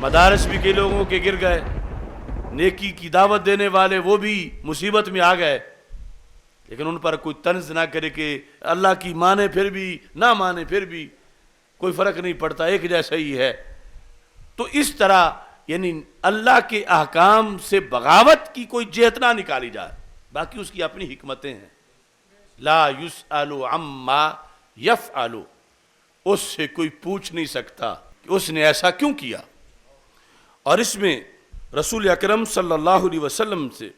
مدارس بھی کئی لوگوں کے گر گئے، نیکی کی دعوت دینے والے وہ بھی مصیبت میں آ گئے، لیکن ان پر کوئی طنز نہ کرے کہ اللہ کی مانے پھر بھی نہ مانے پھر بھی کوئی فرق نہیں پڑتا، ایک جیسا ہی ہے۔ تو اس طرح یعنی اللہ کے احکام سے بغاوت کی کوئی جہت نہ نکالی جائے، باقی اس کی اپنی حکمتیں ہیں۔ لا یسأل عما یفعل، اس سے کوئی پوچھ نہیں سکتا کہ اس نے ایسا کیوں کیا۔ اور اس میں رسول اکرم صلی اللہ علیہ وسلم سے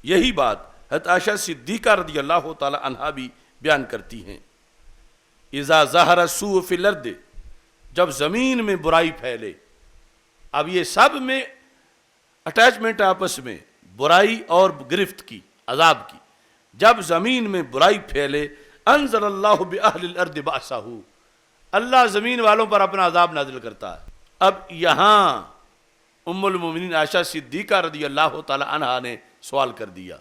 یہی بات حضرت عائشہ صدیقہ رضی اللہ تعالی عنہا بھی بیان کرتی ہیں، اذا ظہر السوء فی الارض، جب زمین میں برائی پھیلے۔ اب یہ سب میں اٹیچمنٹ آپس میں، برائی اور گرفت کی، عذاب کی۔ جب زمین میں برائی پھیلے، انزل اللہ بأہل الارض بأسہ، اللہ زمین والوں پر اپنا عذاب نازل کرتا ہے۔ اب یہاں ام المومنین عائشہ صدیقہ رضی اللہ تعالی عنہا نے سوال کر دیا،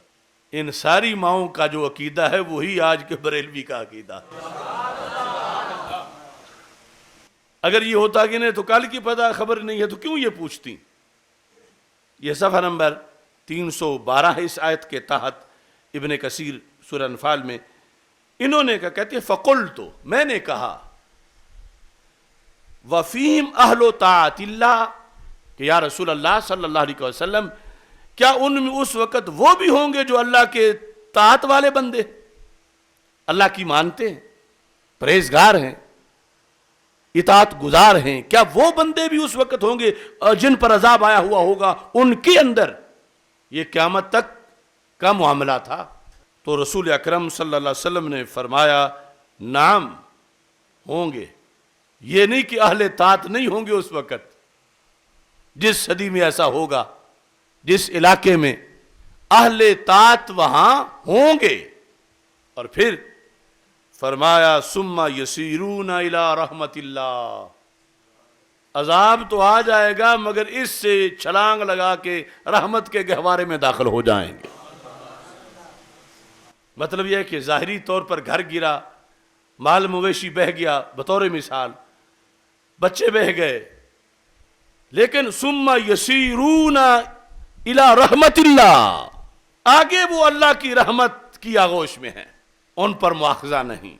ان ساری ماؤں کا جو عقیدہ ہے وہی آج کے بریلوی کا عقیدہ ہے۔ اگر یہ ہوتا کہ نہیں تو کل کی پتہ خبر نہیں ہے تو کیوں یہ پوچھتی؟ یہ صفحہ نمبر 312 ہے اس آیت کے تحت ابن کثیر سورہ انفال میں انہوں نے کہا، کہتے ہیں فقلت، میں نے کہا، وفیم اہل طاعت اللہ، کہ یا رسول اللہ صلی اللہ علیہ وسلم کیا ان میں اس وقت وہ بھی ہوں گے جو اللہ کے طاعت والے بندے، اللہ کی مانتے ہیں، پرہیزگار ہیں، اطاعت گزار ہیں، کیا وہ بندے بھی اس وقت ہوں گے جن پر عذاب آیا ہوا ہوگا ان کے اندر یہ قیامت تک کا معاملہ تھا؟ تو رسول اکرم صلی اللہ علیہ وسلم نے فرمایا نعم ہوں گے، یہ نہیں کہ اہل طاعت نہیں ہوں گے اس وقت، جس صدی میں ایسا ہوگا، جس علاقے میں اہل طاعت وہاں ہوں گے۔ اور پھر فرمایا ثم یسیرون الی رحمت اللہ، عذاب تو آ جائے گا مگر اس سے چھلانگ لگا کے رحمت کے گہوارے میں داخل ہو جائیں گے۔ مطلب یہ ہے کہ ظاہری طور پر گھر گرا، مال مویشی بہہ گیا، بطور مثال بچے بہہ گئے، لیکن ثم یسیرون الی رحمت اللہ، آگے وہ اللہ کی رحمت کی آغوش میں ہیں، ان پر مواخذہ نہیں،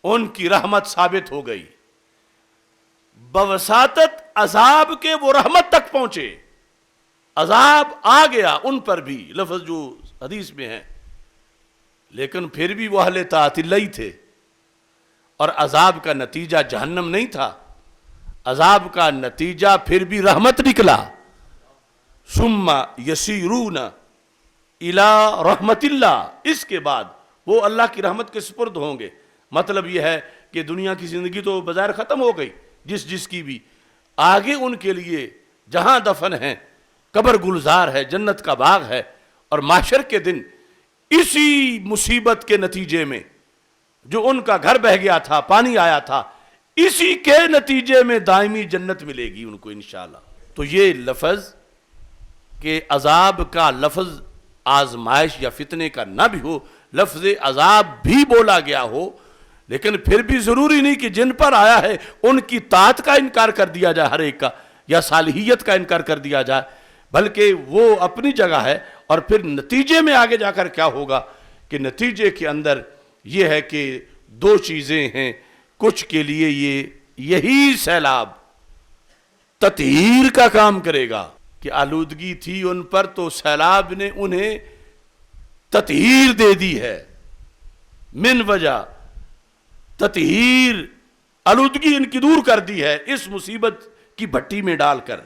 ان کی رحمت ثابت ہو گئی، بوساطت عذاب کے وہ رحمت تک پہنچے، عذاب آ گیا ان پر بھی، لفظ جو حدیث میں ہے، لیکن پھر بھی وہ اہل طاعت اللہ ہی تھے، اور عذاب کا نتیجہ جہنم نہیں تھا، عذاب کا نتیجہ پھر بھی رحمت نکلا۔ ثم یسیرون الی رحمت اللہ، اس کے بعد وہ اللہ کی رحمت کے سپرد ہوں گے۔ مطلب یہ ہے کہ دنیا کی زندگی تو بظاہر ختم ہو گئی جس کی بھی، آگے ان کے لیے جہاں دفن ہیں، قبر گلزار ہے، جنت کا باغ ہے، اور محشر کے دن اسی مصیبت کے نتیجے میں جو ان کا گھر بہہ گیا تھا، پانی آیا تھا، اسی کے نتیجے میں دائمی جنت ملے گی ان کو انشاءاللہ۔ تو یہ لفظ کہ عذاب کا لفظ آزمائش یا فتنے کا نہ بھی ہو، لفظ عذاب بھی بولا گیا ہو، لیکن پھر بھی ضروری نہیں کہ جن پر آیا ہے ان کی طاعت کا انکار کر دیا جائے ہر ایک کا، یا صالحیت کا انکار کر دیا جائے، بلکہ وہ اپنی جگہ ہے۔ اور پھر نتیجے میں آگے جا کر کیا ہوگا کہ نتیجے کے اندر یہ ہے کہ دو چیزیں ہیں، کچھ کے لیے یہی سیلاب تطہیر کا کام کرے گا کہ آلودگی تھی ان پر تو سیلاب نے انہیں تطہیر دے دی ہے، من وجہ تطہیر، آلودگی ان کی دور کر دی ہے اس مصیبت کی بھٹی میں ڈال کر،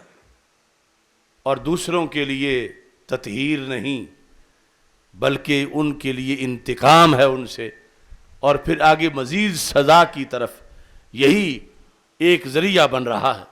اور دوسروں کے لیے تطہیر نہیں بلکہ ان کے لیے انتقام ہے ان سے، اور پھر آگے مزید سزا کی طرف یہی ایک ذریعہ بن رہا ہے۔